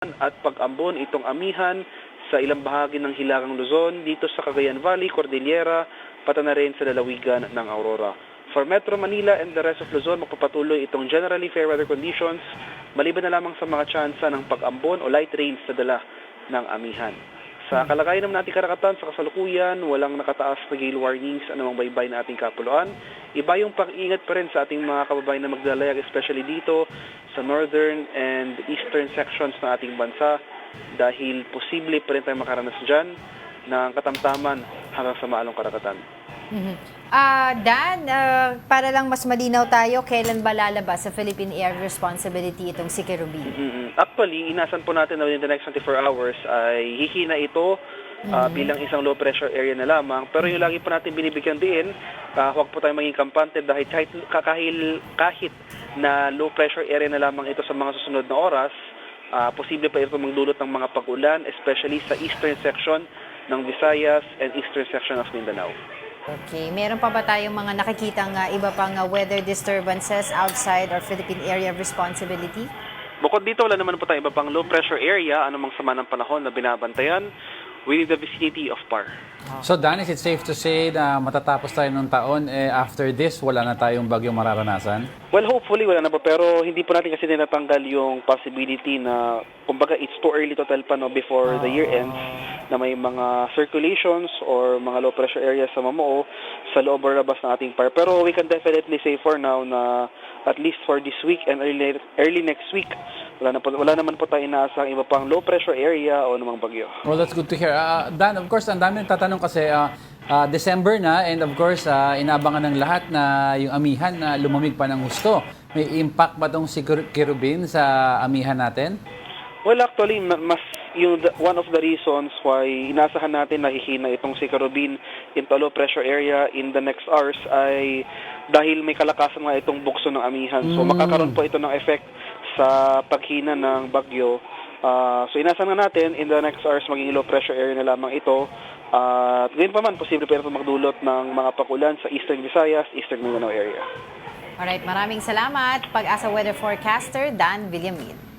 at pag-ambon itong amihan sa ilang bahagi ng Hilagang Luzon, dito sa Cagayan Valley, Cordillera, pati na rin sa lalawigan ng Aurora. For Metro Manila and the rest of Luzon, magpapatuloy itong generally fair weather conditions, maliban na lamang sa mga tsansa ng pag-ambon o light rains na dala ng amihan. Sa kalagayan naman nating karakatan sa kasalukuyan, walang nakataas na gale warnings anumang baybay na ating kapuluan. Iba yung pag-ingat pa rin sa ating mga kababayan na maglalayag, especially dito sa northern and eastern sections ng ating bansa, dahil posible pa rin tayong makaranas dyan ng katamtaman hanggang sa maalong karakatan. Dan, para lang mas malinaw tayo, kailan ba lalabas sa Philippine Air Responsibility itong si Kerubin? Actually, inasan po natin na within the next 24 hours ay hihina ito bilang isang low pressure area na lamang. Pero yung lagi po natin binibigyan din, huwag po tayo maging kampante dahil kahit na low pressure area na lamang ito sa mga susunod na oras, posible pa ito magdulot ng mga pag-ulan, especially sa eastern section ng Visayas and eastern section of Mindanao. Okay. Meron pa ba tayong mga nakikitang iba pang weather disturbances outside our Philippine Area of Responsibility? Bukod dito, wala naman po tayong iba pang low pressure area, anumang sama ng panahon na binabantayan within the vicinity of PAR. So Dan, is it safe to say na matatapos tayo ng taon, after this, wala na tayong bagyong mararanasan? Well, hopefully wala na po, pero hindi po natin kasi tinatanggal yung possibility na, kumbaga, it's too early to tell pa before the year ends na may mga circulations or mga low pressure areas sa Mamoo sa loob or labas ng ating PAR. Pero we can definitely say for now na at least for this week and early next week, wala naman po tayo inaasang iba pang low pressure area o namang bagyo. Well, that's good to hear. Dan, of course, ang dami nagtatanong kasi December na, and of course, inaabangan ng lahat na yung amihan na lumamig pa ng gusto. May impact ba itong si Kerubin sa amihan natin? Well, actually, one of the reasons why inasahan natin na hihina itong si Kerubin into low pressure area in the next hours ay dahil may kalakasan nga itong bukso ng amihan. So makakaroon po ito ng effect sa paghina ng bagyo. So inasahan nga natin in the next hours maging low pressure area na lamang ito. At ngayon pa man, posible pa ito magdulot ng mga pag-ulan sa Eastern Visayas, Eastern Mindanao area. Alright, maraming salamat. Pag-asa weather forecaster, Dan Villamin.